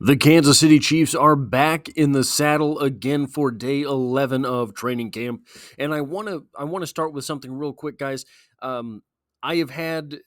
The Kansas City Chiefs are back in the saddle again for day 11 of training camp, and I want to start with something real quick, guys. Um, I have had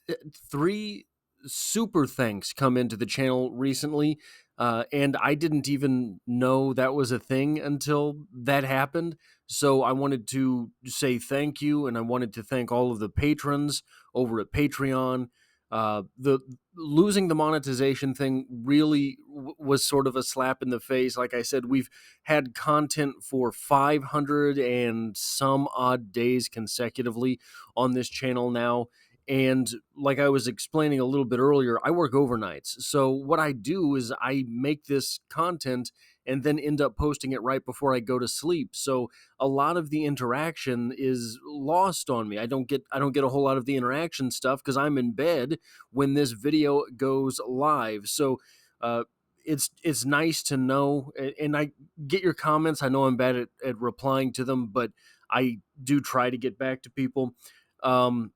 three super thanks come into the channel recently, and I didn't even know that was a thing until that happened. So I wanted to say thank you, and I wanted to thank all of the patrons over at Patreon. The losing the monetization thing really was sort of a slap in the face. Like I said, we've had content for 500 and some odd days consecutively on this channel now. And like I was explaining a little bit earlier, I work overnights. So what I do is I make this content and then end up posting it right before I go to sleep. So a lot of the interaction is lost on me. I don't get a whole lot of the interaction stuff because I'm in bed when this video goes live. So uh, it's nice to know, and I get your comments. I know I'm bad at replying to them, but I do try to get back to people. Um,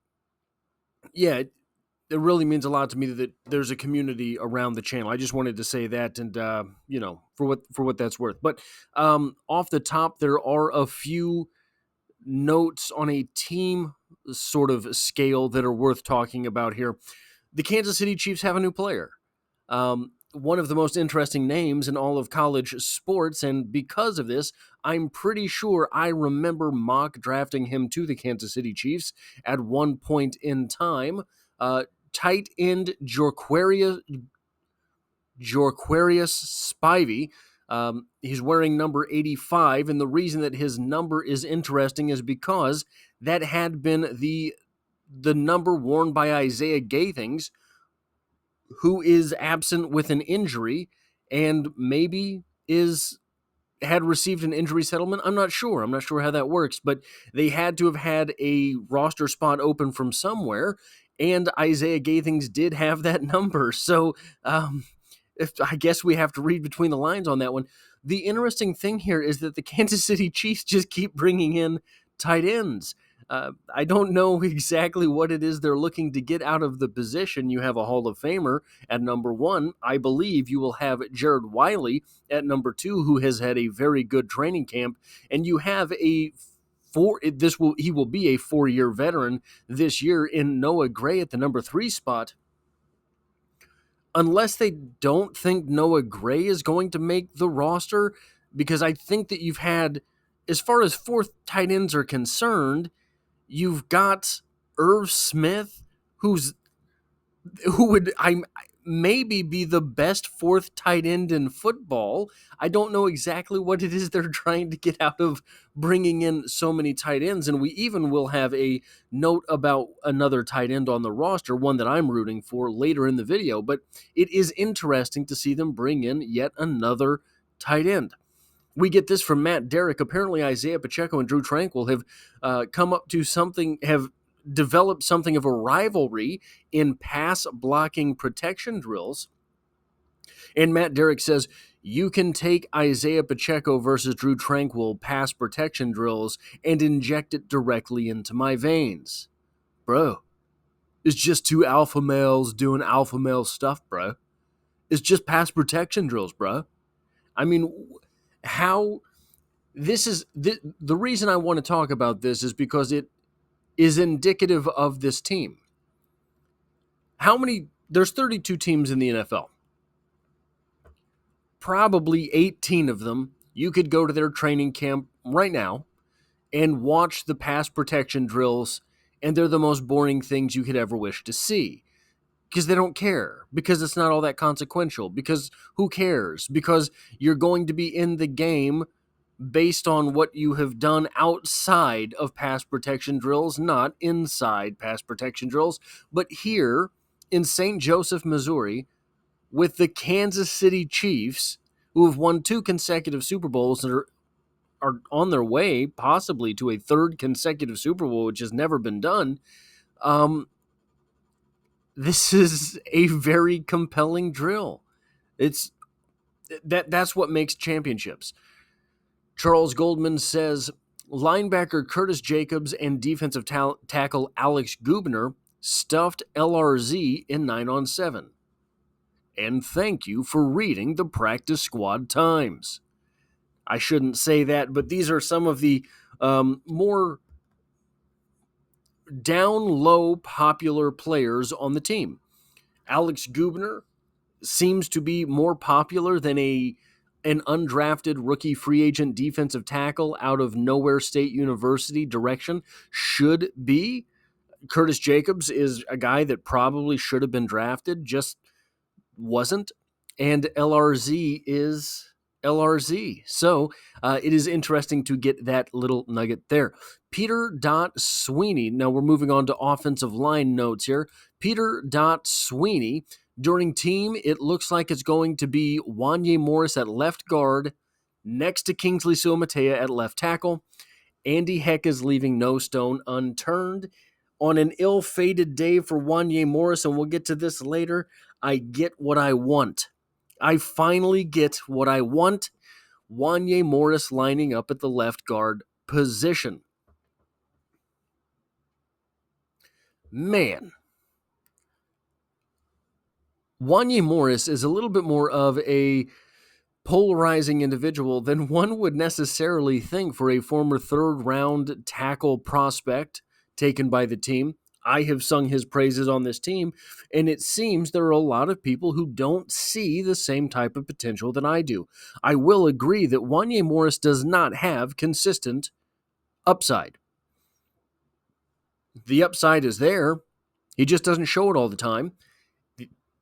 yeah, it really means a lot to me that there's a community around the channel. I just wanted to say that, and for what that's worth. But off the top, there are a few notes on a team sort of scale that are worth talking about here. The Kansas City Chiefs have a new player. One of the most interesting names in all of college sports, and because of this, I'm pretty sure I remember mock drafting him to the Kansas City Chiefs at one point in time. Tight end Jorquarius Spivey. He's wearing number 85, and the reason that his number is interesting is because that had been the number worn by Isaiah Gathings, who is absent with an injury and maybe had received an injury settlement. I'm not sure how that works, but they had to have had a roster spot open from somewhere, and Isaiah Gathings did have that number. So I guess we have to read between the lines on that one. The interesting thing here is that the Kansas City Chiefs just keep bringing in tight ends. I don't know exactly what it is they're looking to get out of the position. You have a Hall of Famer at number one. I believe you will have Jared Wiley at number two, who has had a very good training camp, and you have he will be a 4-year veteran this year in Noah Gray at the number 3 spot. Unless they don't think Noah Gray is going to make the roster, because I think that you've had, as far as fourth tight ends are concerned, you've got Irv Smith, who would maybe be the best fourth tight end in football. I don't know exactly what it is they're trying to get out of bringing in so many tight ends, and we even will have a note about another tight end on the roster, one that I'm rooting for later in the video, but it is interesting to see them bring in yet another tight end. We get this from Matt Derrick. Apparently, Isaiah Pacheco and Drew Tranquill have have developed something of a rivalry in pass blocking protection drills. And Matt Derrick says, you can take Isaiah Pacheco versus Drew Tranquill pass protection drills and inject it directly into my veins. Bro, it's just two alpha males doing alpha male stuff, bro. It's just pass protection drills, bro. I mean, how this is the reason I want to talk about this is because it is indicative of this team. There's 32 teams in the NFL. Probably 18 of them, you could go to their training camp right now and watch the pass protection drills, and they're the most boring things you could ever wish to see. Because they don't care, because it's not all that consequential, because who cares? Because you're going to be in the game based on what you have done outside of pass protection drills, not inside pass protection drills. But here in St. Joseph, Missouri, with the Kansas City Chiefs, who have won 2 consecutive Super Bowls and are on their way possibly to a 3rd consecutive Super Bowl, which has never been done, this is a very compelling drill. That's what makes championships. Charles Goldman says, linebacker Curtis Jacobs and defensive tackle Alex Gubner stuffed LRZ in 9-on-7. And thank you for reading the practice squad times. I shouldn't say that, but these are some of the more down low popular players on the team. Alex Gubner seems to be more popular than an undrafted rookie free agent defensive tackle out of Nowhere State University direction should be. Curtis Jacobs is a guy that probably should have been drafted, just wasn't. And LRZ is LRZ. So it is interesting to get that little nugget there. Peter Sweeney. Now we're moving on to offensive line notes here. Peter Sweeney. During team, it looks like it's going to be Wanya Morris at left guard, next to Kingsley Suamatea at left tackle. Andy Heck is leaving no stone unturned. On an ill-fated day for Wanya Morris, and we'll get to this later, I get what I want. I finally get what I want. Wanya Morris lining up at the left guard position. Man. Wanya Morris is a little bit more of a polarizing individual than one would necessarily think for a former third-round tackle prospect taken by the team. I have sung his praises on this team, and it seems there are a lot of people who don't see the same type of potential that I do. I will agree that Wanya Morris does not have consistent upside. The upside is there. He just doesn't show it all the time.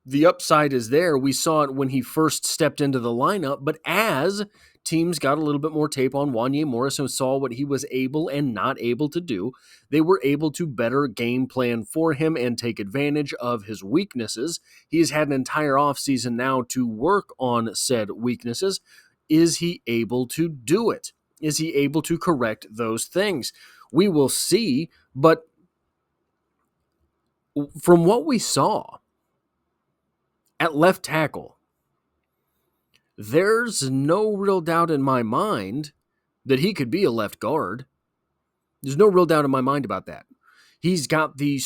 The upside is there. We saw it when he first stepped into the lineup, but as teams got a little bit more tape on Wanya Morris and saw what he was able and not able to do, they were able to better game plan for him and take advantage of his weaknesses. He has had an entire offseason now to work on said weaknesses. Is he able to do it? Is he able to correct those things? We will see, but from what we saw at left tackle, there's no real doubt in my mind that he could be a left guard. There's no real doubt in my mind about that. He's got the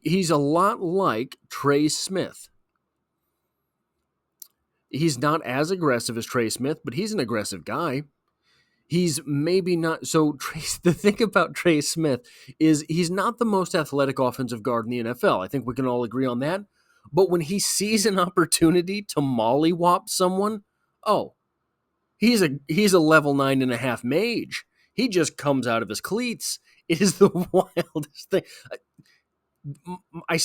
he's a lot like Trey Smith. He's not as aggressive as Trey Smith, but he's an aggressive guy. He's maybe not so. The thing about Trey Smith is he's not the most athletic offensive guard in the NFL. I think we can all agree on that. But when he sees an opportunity to mollywop someone, oh, he's a level 9.5 mage. He just comes out of his cleats. It is the wildest thing. I'm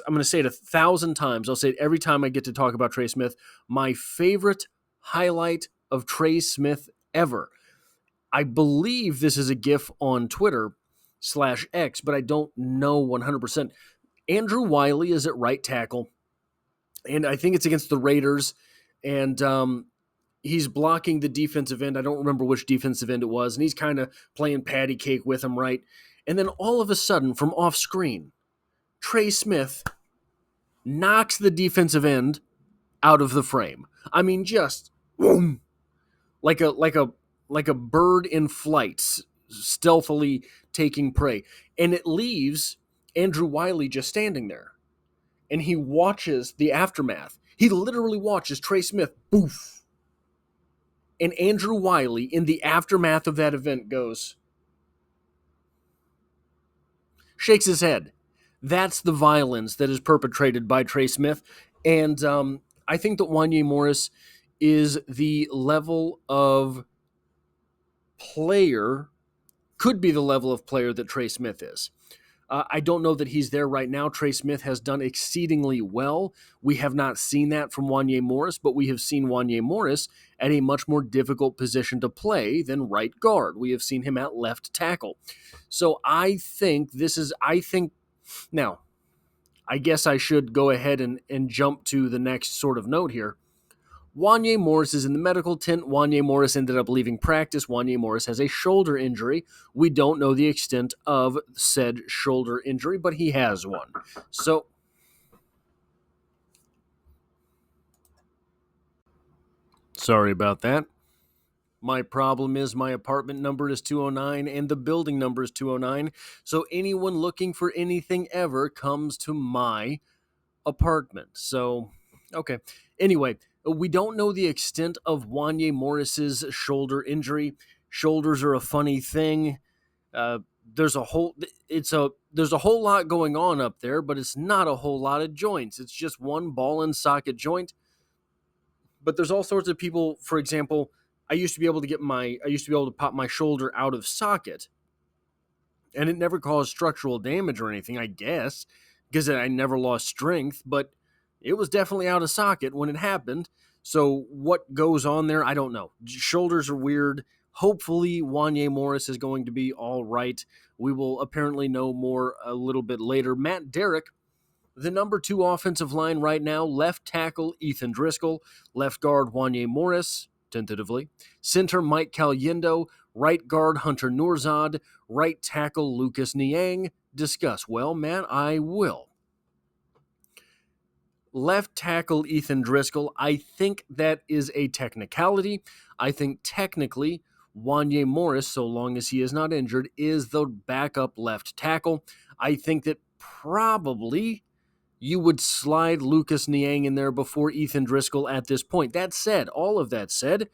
going to say it 1,000 times. I'll say it every time I get to talk about Trey Smith. My favorite highlight of Trey Smith ever. I believe this is a GIF on Twitter/X, but I don't know 100%. Andrew Wiley is at right tackle, and I think it's against the Raiders, and he's blocking the defensive end. I don't remember which defensive end it was, and he's kind of playing patty cake with him, right? And then all of a sudden, from off screen, Trey Smith knocks the defensive end out of the frame. I mean, just boom, like a bird in flight, stealthily taking prey. And it leaves Andrew Wiley just standing there. And he watches the aftermath. He literally watches Trey Smith, boof. And Andrew Wiley, in the aftermath of that event, shakes his head. That's the violence that is perpetrated by Trey Smith. And I think that Wanya Morris is the level of player, could be the level of player that Trey Smith is. I don't know that he's there right now. Trey Smith has done exceedingly well. We have not seen that from Wanya Morris, but we have seen Wanya Morris at a much more difficult position to play than right guard. We have seen him at left tackle. So I think now, I guess I should go ahead and jump to the next sort of note here. Wanya Morris is in the medical tent. Wanya Morris ended up leaving practice. Wanya Morris has a shoulder injury. We don't know the extent of said shoulder injury, but he has one. So, sorry about that. My problem is my apartment number is 209 and the building number is 209. So anyone looking for anything ever comes to my apartment. So Okay. Anyway, we don't know the extent of Wanya Morris's shoulder injury. Shoulders are a funny thing. Uh, there's a whole there's a whole lot going on up there, but it's not a whole lot of joints. It's just one ball and socket joint. But there's all sorts of people. For example, I used to be able to pop my shoulder out of socket, and it never caused structural damage or anything, I guess, because I never lost strength, but it was definitely out of socket when it happened. So what goes on there, I don't know. Shoulders are weird. Hopefully, Wanya Morris is going to be all right. We will apparently know more a little bit later. Matt Derrick, the number 2 offensive line right now, left tackle Ethan Driscoll, left guard Wanya Morris, tentatively, center Mike Caliendo, right guard Hunter Nourzad, right tackle Lucas Niang. Discuss. Well, Matt, I will. Left tackle Ethan Driscoll, I think that is a technicality. I think technically Wanya Morris, so long as he is not injured, is the backup left tackle. I think that probably you would slide Lucas Niang in there before Ethan Driscoll at this point. That said, all of that said,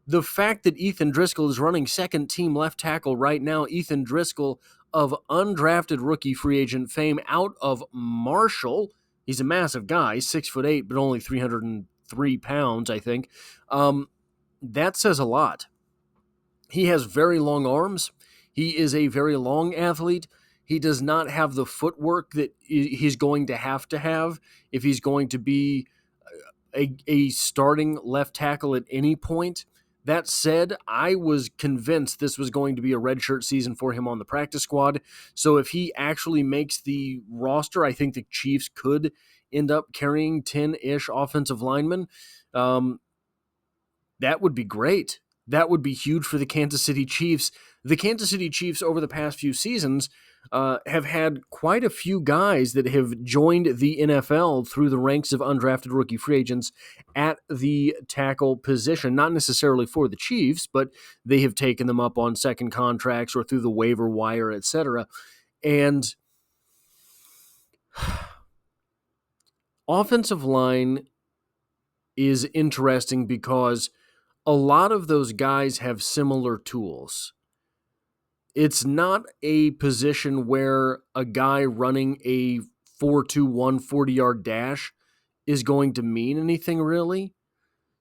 the fact that Ethan Driscoll is running second team left tackle right now, Ethan Driscoll of undrafted rookie free agent fame out of Marshall, he's a massive guy, 6'8", but only 303 pounds, I think. That says a lot. He has very long arms. He is a very long athlete. He does not have the footwork that he's going to have if he's going to be a starting left tackle at any point. That said, I was convinced this was going to be a redshirt season for him on the practice squad. So if he actually makes the roster, I think the Chiefs could end up carrying 10-ish offensive linemen. That would be great. That would be huge for the Kansas City Chiefs. The Kansas City Chiefs over the past few seasons have had quite a few guys that have joined the NFL through the ranks of undrafted rookie free agents at the tackle position, not necessarily for the Chiefs, but they have taken them up on second contracts or through the waiver wire, etc. And offensive line is interesting because a lot of those guys have similar tools. It's not a position where a guy running a 4.21 40-yard dash is going to mean anything really.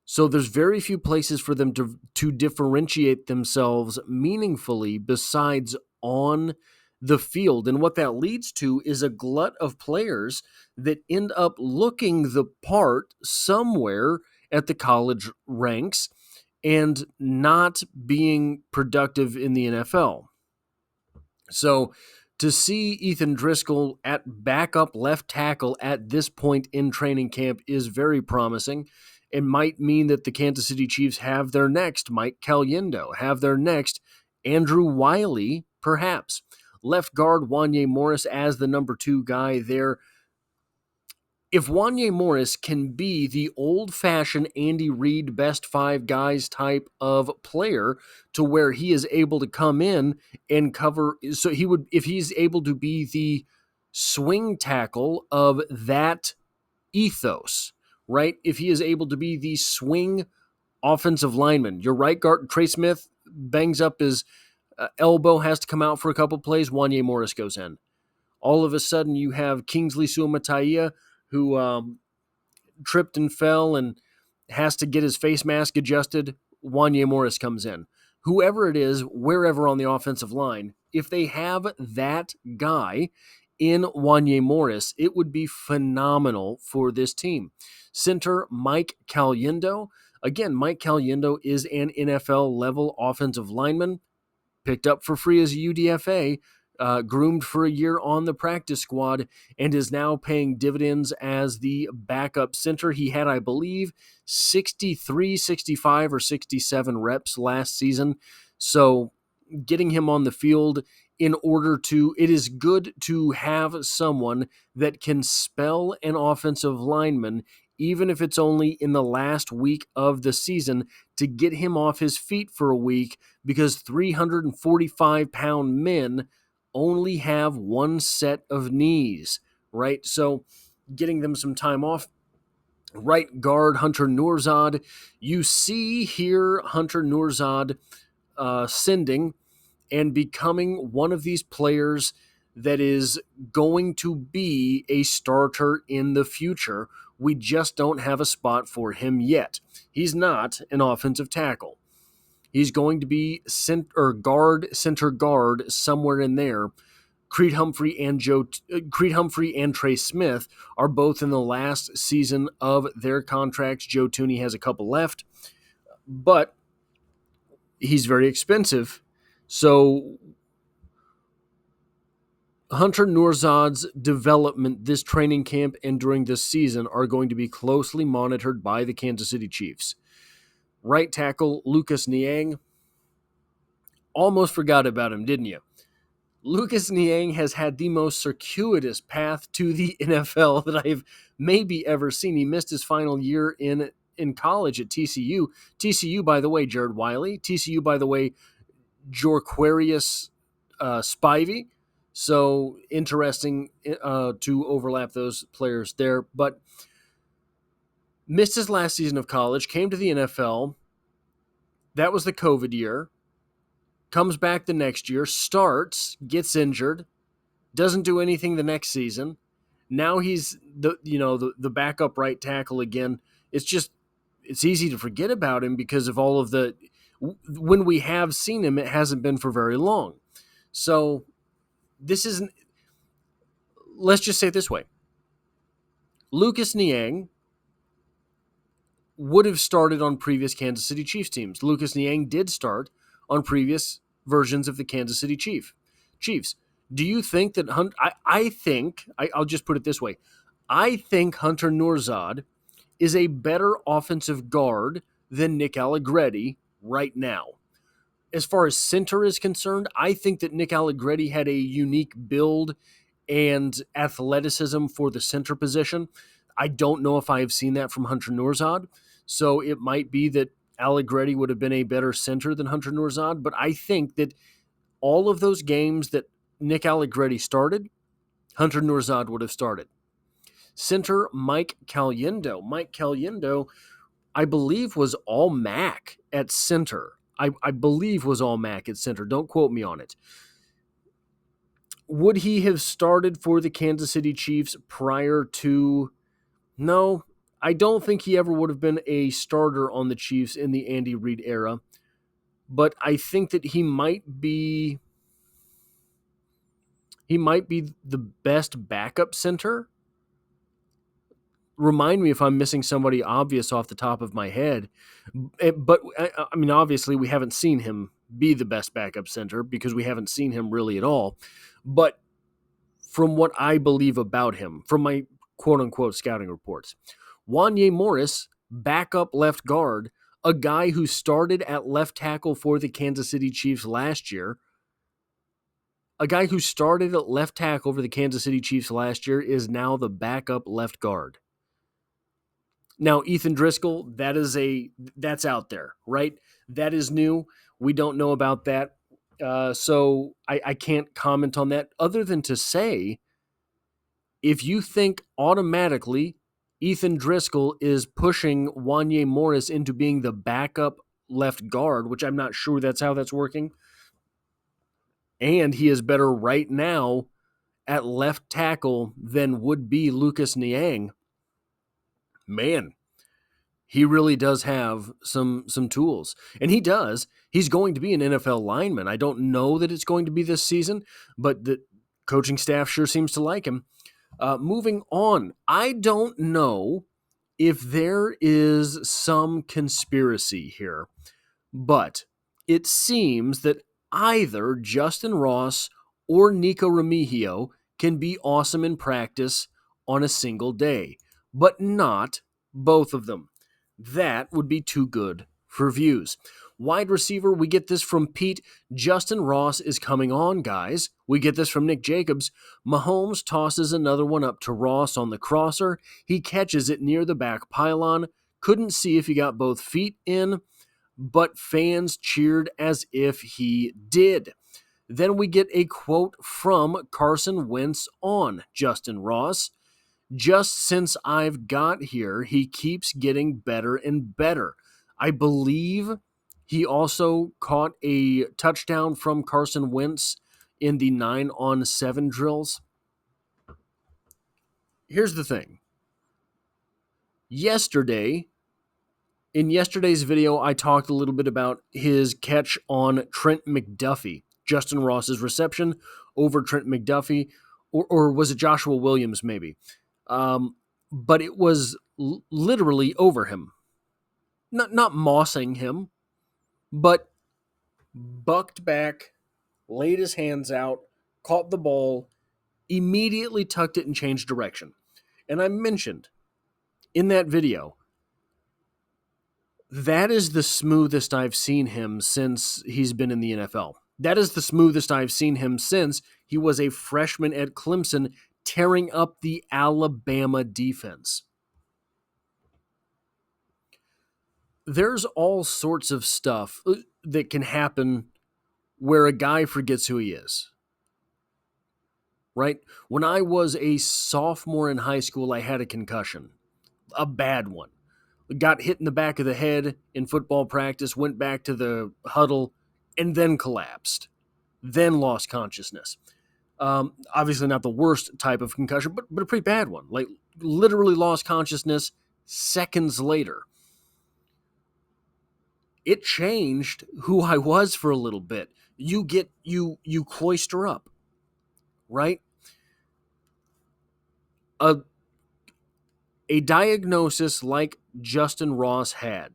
So there's very few places for them to differentiate themselves meaningfully besides on the field. And what that leads to is a glut of players that end up looking the part somewhere at the college ranks and not being productive in the NFL. So to see Ethan Driscoll at backup left tackle at this point in training camp is very promising. It might mean that the Kansas City Chiefs have their next Mike Caliendo, have their next Andrew Wiley, perhaps. Left guard Wanya Morris as the number 2 guy there. If Wanya Morris can be the old-fashioned Andy Reid best 5 guys type of player to where he is able to come in and cover, so he would, if he's able to be the swing tackle of that ethos, right? If he is able to be the swing offensive lineman, your right guard Trey Smith bangs up his elbow, has to come out for a couple plays, Wanya Morris goes in. All of a sudden you have Kingsley Suamataia, who tripped and fell and has to get his face mask adjusted. Wanya Morris comes in. Whoever it is, wherever on the offensive line, if they have that guy in Wanya Morris, it would be phenomenal for this team. Center Mike Caliendo. Again, Mike Caliendo is an NFL-level offensive lineman, picked up for free as a UDFA, groomed for a year on the practice squad, and is now paying dividends as the backup center. He had, I believe, 63, 65, or 67 reps last season. So getting him on the field it is good to have someone that can spell an offensive lineman, even if it's only in the last week of the season, to get him off his feet for a week, because 345-pound men only have one set of knees, right? So getting them some time off Right guard Hunter Nourzad. You see here Hunter Nourzad sending and becoming one of these players that is going to be a starter in the future. We just don't have a spot for him yet. He's not an offensive tackle. He's going to be center guard, somewhere in there. Creed Humphrey and Trey Smith are both in the last season of their contracts. Joe Thuney has a couple left, but he's very expensive. So Hunter Nourzad's development this training camp and during this season are going to be closely monitored by the Kansas City Chiefs. Right tackle Lucas Niang. Almost forgot about him, didn't you? Lucas Niang has had the most circuitous path to the NFL that I've maybe ever seen. He missed his final year in college at TCU. TCU, by the way, Jared Wiley. TCU, by the way, Jorquarius Spivey. So interesting to overlap those players there. But missed his last season of college, came to the NFL. That was the COVID year. Comes back the next year, starts, gets injured, doesn't do anything the next season. Now he's the backup right tackle again. It's easy to forget about him because of all of the when we have seen him, it hasn't been for very long. So this isn't. Let's just say it this way: Lucas Niang would have started on previous Kansas City Chiefs teams. Lucas Niang did start on previous versions of the Kansas City Chiefs. Do you think that I'll just put it this way. I think Hunter Nourzad is a better offensive guard than Nick Allegretti right now. As far as center is concerned, I think that Nick Allegretti had a unique build and athleticism for the center position. I don't know if I have seen that from Hunter Nourzad, so it might be that Allegretti would have been a better center than Hunter Nourzad, but I think that all of those games that Nick Allegretti started, Hunter Nourzad would have started. Center Mike Caliendo. Mike Caliendo, I believe, was all MAC at center. I believe was all MAC at center. Don't quote me on it. Would he have started for the Kansas City Chiefs prior to... No, I don't think he ever would have been a starter on the Chiefs in the Andy Reid era. But I think that he might be the best backup center. Remind me if I'm missing somebody obvious off the top of my head. But, I mean, obviously we haven't seen him be the best backup center because we haven't seen him really at all. But from what I believe about him, from my quote-unquote scouting reports, Wanya Morris, backup left guard, a guy who started at left tackle for the Kansas City Chiefs last year, is now the backup left guard. Now, Ethan Driscoll, that's out there, right? That is new. We don't know about that. So I can't comment on that other than to say, if you think automatically Ethan Driscoll is pushing Wanya Morris into being the backup left guard, which I'm not sure that's how that's working, and he is better right now at left tackle than would be Lucas Niang, man, he really does have some tools. And he does. He's going to be an NFL lineman. I don't know that it's going to be this season, but the coaching staff sure seems to like him. Moving on, I don't know if there is some conspiracy here, but it seems that either Justyn Ross or Nico Remigio can be awesome in practice on a single day, but not both of them. That would be too good for views. Wide receiver, we get this from Pete. Justyn Ross is coming on, guys. We get this from Nick Jacobs. Mahomes tosses another one up to Ross on the crosser. He catches it near the back pylon. Couldn't see if he got both feet in, but fans cheered as if he did. Then we get a quote from Carson Wentz on Justyn Ross. Just since I've got here, he keeps getting better and better. I believe he also caught a touchdown from Carson Wentz in the 9-on-7 drills. Here's the thing. In yesterday's video, I talked a little bit about his catch on Trent McDuffie, Justyn Ross's reception over Trent McDuffie, or was it Joshua Williams maybe? But it was literally over him. Not mossing him, but bucked back, laid his hands out, caught the ball, immediately tucked it and changed direction. And I mentioned in that video, that is the smoothest I've seen him since he's been in the NFL. That is the smoothest I've seen him since he was a freshman at Clemson, tearing up the Alabama defense. There's all sorts of stuff that can happen where a guy forgets who he is. Right? When I was a sophomore in high school, I had a concussion. A bad one. Got hit in the back of the head in football practice, went back to the huddle, and then collapsed. Then lost consciousness. Obviously not the worst type of concussion, but a pretty bad one. Like, literally lost consciousness seconds later. It changed who I was for a little bit. You cloister up, right? A diagnosis like Justyn Ross had,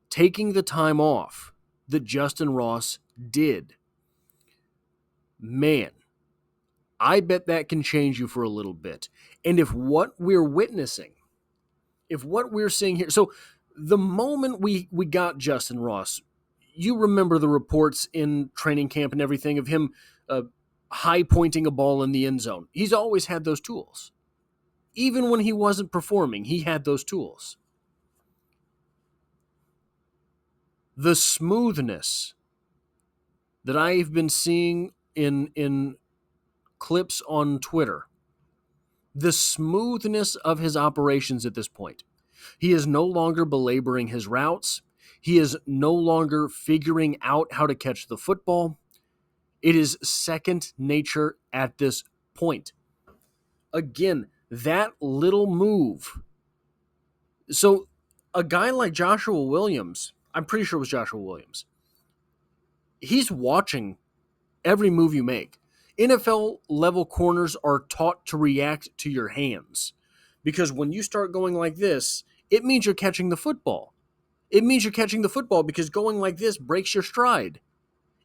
taking the time off that Justyn Ross did, man, I bet that can change you for a little bit. And if what we're witnessing, if what we're seeing here, so the moment we got Justyn Ross, you remember the reports in training camp and everything of him high pointing a ball in the end zone. He's always had those tools. Even when he wasn't performing, he had those tools. The smoothness that I've been seeing in clips on Twitter, the smoothness of his operations at this point. He is no longer belaboring his routes. He is no longer figuring out how to catch the football. It is second nature at this point. Again, that little move. So a guy like Joshua Williams, I'm pretty sure it was Joshua Williams, he's watching every move you make. NFL level corners are taught to react to your hands, because when you start going like this, it means you're catching the football. It means you're catching the football because going like this breaks your stride.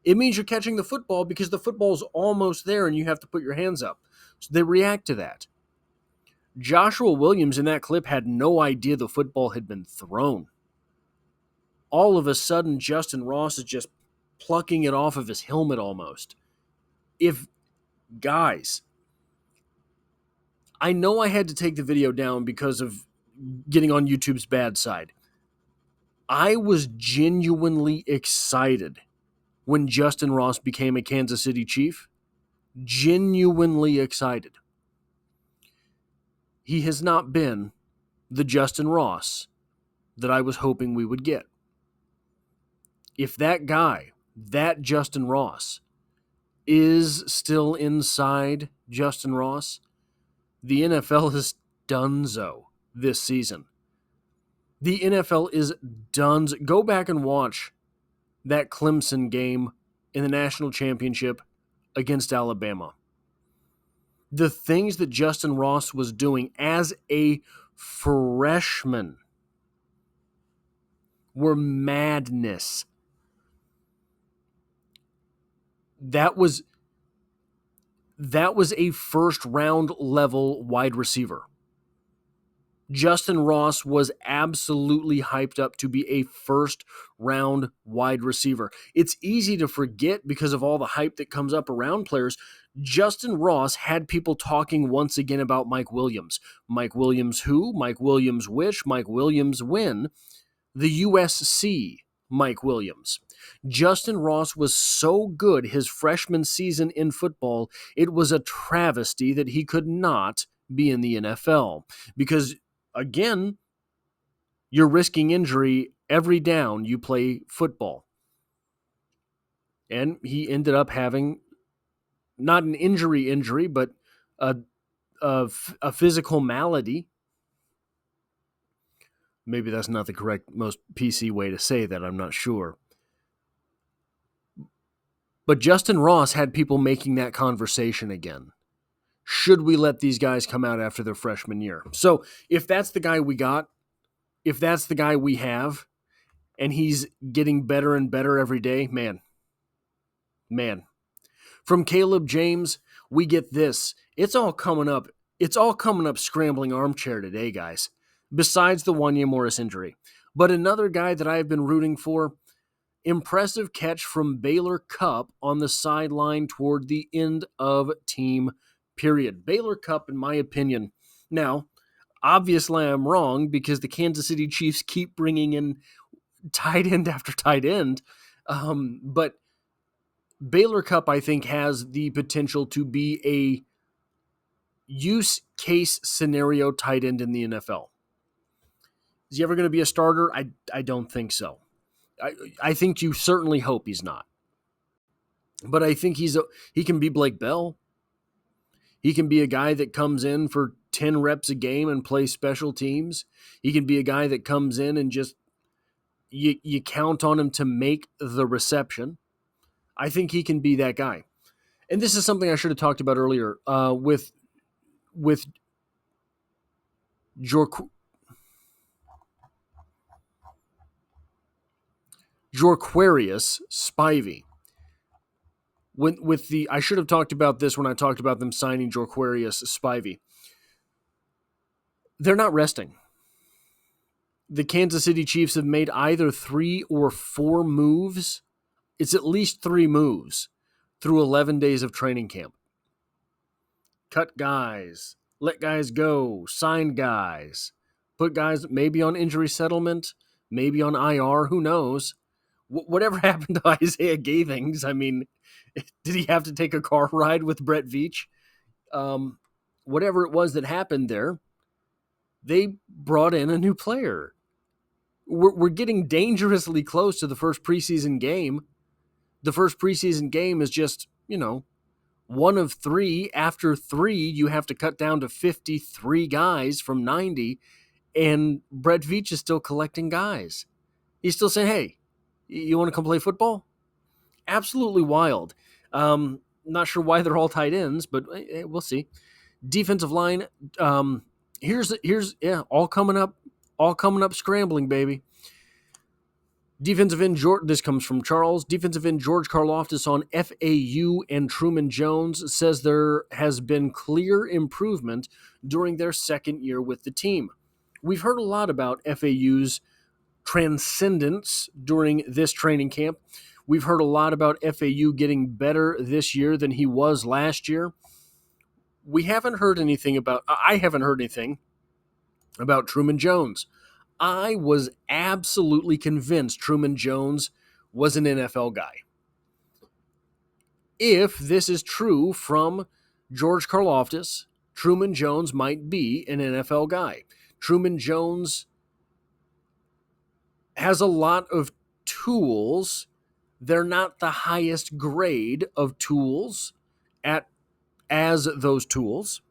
It means you're catching the football because the football's almost there and you have to put your hands up. So they react to that. Joshua Williams in that clip had no idea the football had been thrown. All of a sudden, Justyn Ross is just plucking it off of his helmet almost. Guys, I know I had to take the video down because of getting on YouTube's bad side. I was genuinely excited when Justyn Ross became a Kansas City Chief. Genuinely excited. He has not been the Justyn Ross that I was hoping we would get. If that guy, that Justyn Ross, is still inside Justyn Ross, the NFL is donezo this season. The NFL is donezo. Go back and watch that Clemson game in the national championship against Alabama. The things that Justyn Ross was doing as a freshman were madness. That was a first round level wide receiver. Justyn Ross was absolutely hyped up to be a first round wide receiver. It's easy to forget because of all the hype that comes up around players. Justyn Ross had people talking once again about Mike Williams. Mike Williams who? Mike Williams which? Mike Williams when? The USC Mike Williams. Justyn Ross was so good his freshman season in football, it was a travesty that he could not be in the NFL. Because, again, you're risking injury every down you play football. And he ended up having not an injury, but a physical malady. Maybe that's not the correct, most PC way to say that. I'm not sure. But Justyn Ross had people making that conversation again. Should we let these guys come out after their freshman year? So if that's the guy we got, if that's the guy we have, and he's getting better and better every day, man. From Caleb James, we get this. It's all coming up scrambling armchair today, guys, besides the Wanya Morris injury. But another guy that I've been rooting for, impressive catch from Baylor Cupp on the sideline toward the end of team period. Baylor Cupp, in my opinion. Now, obviously I'm wrong because the Kansas City Chiefs keep bringing in tight end after tight end. But Baylor Cupp, I think, has the potential to be a use case scenario tight end in the NFL. Is he ever going to be a starter? I don't think so. I think you certainly hope he's not. But I think he can be Blake Bell. He can be a guy that comes in for 10 reps a game and plays special teams. He can be a guy that comes in and just you count on him to make the reception. I think he can be that guy. And this is something I should have talked about earlier with Jorquarius Spivey. I should have talked about this when I talked about them signing Jorquarius Spivey. They're not resting. The Kansas City Chiefs have made either 3 or 4 moves. It's at least 3 moves through 11 days of training camp. Cut guys, let guys go, sign guys, put guys maybe on injury settlement, maybe on IR, who knows? Whatever happened to Isaiah Gavings? I mean, did he have to take a car ride with Brett Veach? Whatever it was that happened there, they brought in a new player. We're getting dangerously close to the first preseason game. The first preseason game is just, 1 of 3. After 3, you have to cut down to 53 guys from 90, and Brett Veach is still collecting guys. He's still saying, hey, you want to come play football? Absolutely wild. Not sure why they're all tight ends, but we'll see. Defensive line, here's all coming up scrambling, baby. Defensive end, this comes from Charles. Defensive end George Karlaftis on FAU and Truman Jones says there has been clear improvement during their second year with the team. We've heard a lot about FAU's transcendence during this training camp. We've heard a lot about FAU getting better this year than he was last year. I haven't heard anything about Truman Jones. I was absolutely convinced Truman Jones was an NFL guy. If this is true from George Karlaftis, Truman Jones might be an NFL guy. Truman Jones has a lot of tools. They're not the highest grade of tools as those tools,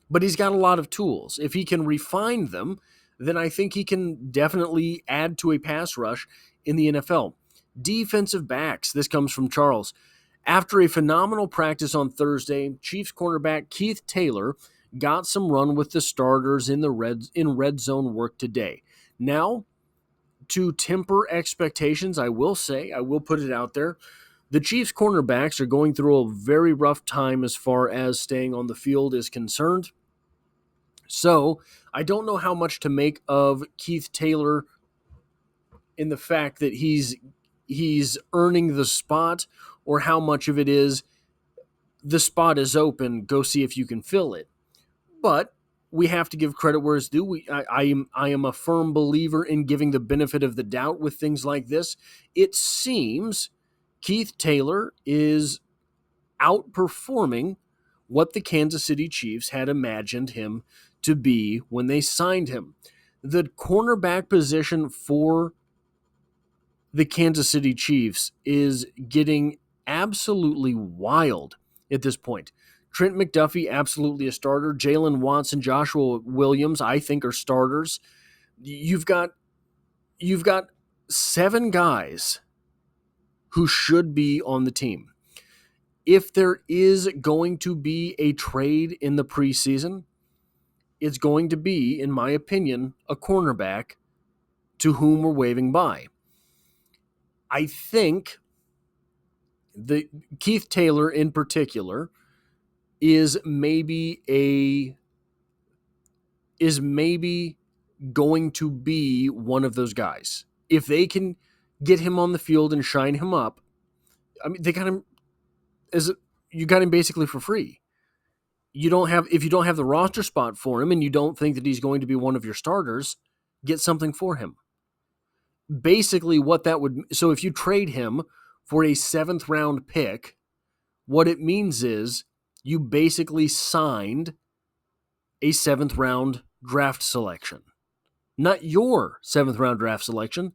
but he's got a lot of tools. If he can refine them, then I think he can definitely add to a pass rush in the NFL. Defensive backs, this comes from Charles. After a phenomenal practice on Thursday, Chiefs cornerback Keith Taylor got some run with the starters in red zone work today. Now, to temper expectations, I will put it out there, the Chiefs cornerbacks are going through a very rough time as far as staying on the field is concerned. So I don't know how much to make of Keith Taylor in the fact that he's earning the spot, or how much of it is the spot is open, go see if you can fill it. But we have to give credit where it's due. I am a firm believer in giving the benefit of the doubt with things like this. It seems Keith Taylor is outperforming what the Kansas City Chiefs had imagined him to be when they signed him. The cornerback position for the Kansas City Chiefs is getting absolutely wild at this point. Trent McDuffie, absolutely a starter. Jalen Watson, Joshua Williams, I think are starters. You've got 7 guys who should be on the team. If there is going to be a trade in the preseason, it's going to be, in my opinion, a cornerback to whom we're waving by. I think the Keith Taylor in particular is maybe going to be one of those guys. If they can get him on the field and shine him up, I mean, they got him you got him basically for free. If you don't have the roster spot for him and you don't think that he's going to be one of your starters, get something for him. Basically what that would, so if you trade him for a 7th round pick, what it means is you basically signed a 7th round draft selection. Not your 7th round draft selection,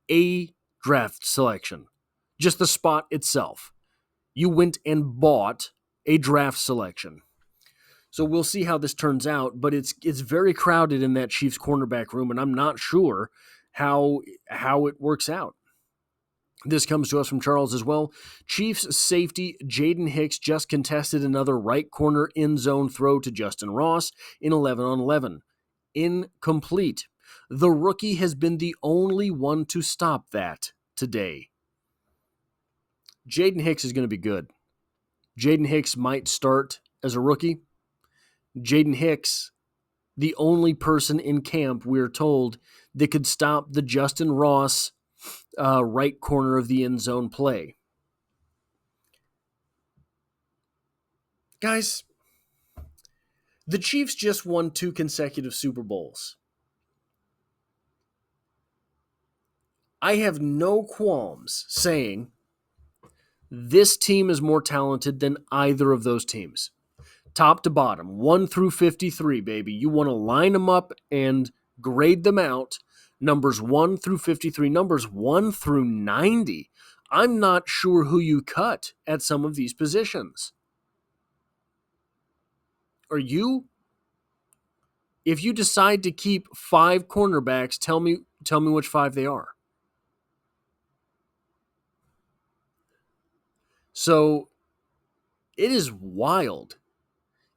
a draft selection. Just the spot itself. You went and bought a draft selection. So we'll see how this turns out, but it's very crowded in that Chiefs cornerback room, and I'm not sure how it works out. This comes to us from Charles as well. Chiefs safety Jaden Hicks just contested another right corner end zone throw to Justyn Ross in 11-on-11. Incomplete. The rookie has been the only one to stop that today. Jaden Hicks is going to be good. Jaden Hicks might start as a rookie. Jaden Hicks, the only person in camp, we're told, that could stop the Justyn Ross right corner of the end zone play. Guys, the Chiefs just won 2 consecutive Super Bowls. I have no qualms saying this team is more talented than either of those teams. Top to bottom, 1 through 53, baby. You want to line them up and grade them out. Numbers 1 through 53, numbers 1 through 90. I'm not sure who you cut at some of these positions. Are you? If you decide to keep 5 cornerbacks, tell me which 5 they are. So it is wild.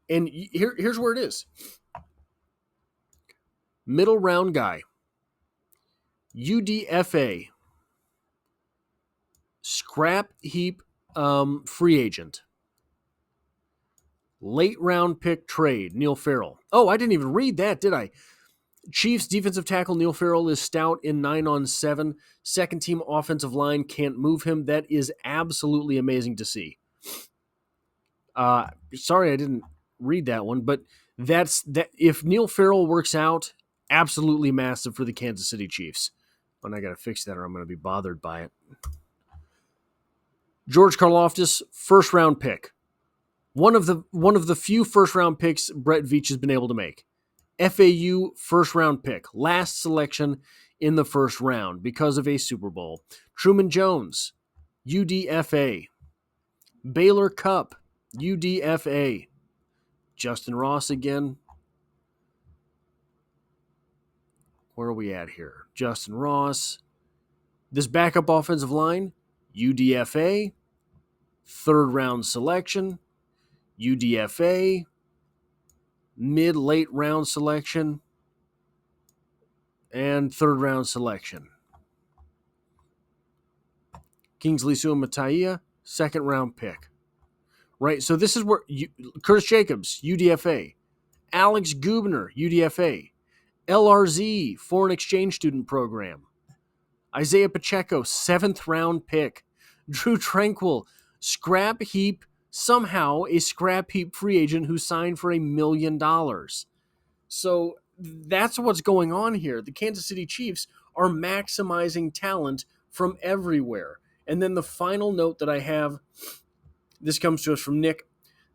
And here's where it is. Middle round guy. UDFA. Scrap heap free agent. Late round pick trade, Neil Farrell. Oh, I didn't even read that, did I? Chiefs defensive tackle Neil Farrell is stout in 9-on-7. Second team offensive line can't move him. That is absolutely amazing to see. Sorry I didn't read that one, but that's that. If Neil Farrell works out, absolutely massive for the Kansas City Chiefs. And I got to fix that or I'm going to be bothered by it. George Karlaftis, first round pick. One of the few first round picks Brett Veach has been able to make. FAU first round pick, last selection in the first round because of a Super Bowl. Truman Jones, UDFA. Baylor Cup, UDFA. Justyn Ross again. Where are we at here? Justyn Ross. This backup offensive line, UDFA. Third round selection, UDFA. Mid-late round selection, and third round selection. Kingsley Suamataia, second round pick. Right, so this is where Curtis Jacobs, UDFA. Alex Gubner, UDFA. LRZ, Foreign Exchange Student Program. Isaiah Pacheco, 7th round pick. Drew Tranquil, scrap heap, somehow a scrap heap free agent who signed for $1 million. So that's what's going on here. The Kansas City Chiefs are maximizing talent from everywhere. And then the final note that I have, this comes to us from Nick.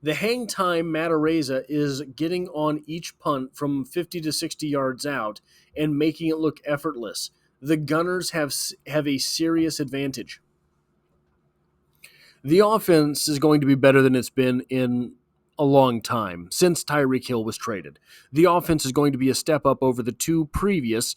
The hang time Matt Araiza is getting on each punt from 50 to 60 yards out and making it look effortless. The Gunners have a serious advantage. The offense is going to be better than it's been in a long time since Tyreek Hill was traded. The offense is going to be a step up over the two previous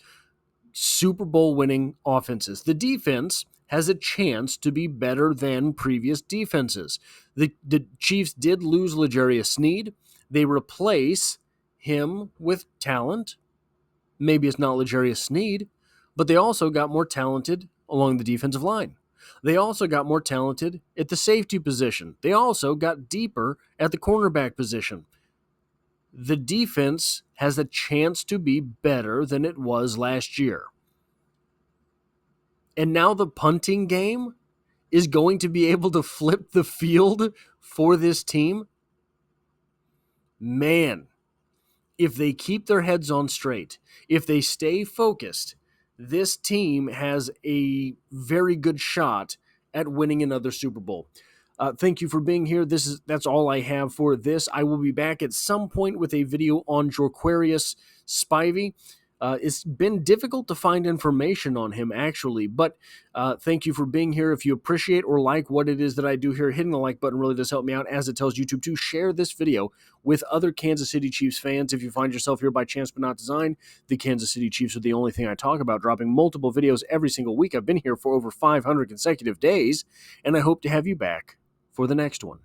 Super Bowl winning offenses. The defense has a chance to be better than previous defenses. The Chiefs did lose L'Jarius Sneed. They replace him with talent. Maybe it's not L'Jarius Sneed, but they also got more talented along the defensive line. They also got more talented at the safety position. They also got deeper at the cornerback position. The defense has a chance to be better than it was last year. And now the punting game is going to be able to flip the field for this team. Man, if they keep their heads on straight, if they stay focused, this team has a very good shot at winning another Super Bowl. Thank you for being here. That's all I have for this. I will be back at some point with a video on Jorquarius Spivey. It's been difficult to find information on him, actually, but thank you for being here. If you appreciate or like what it is that I do here, hitting the like button really does help me out, as it tells YouTube to share this video with other Kansas City Chiefs fans. If you find yourself here by chance but not design, the Kansas City Chiefs are the only thing I talk about, dropping multiple videos every single week. I've been here for over 500 consecutive days, and I hope to have you back for the next one.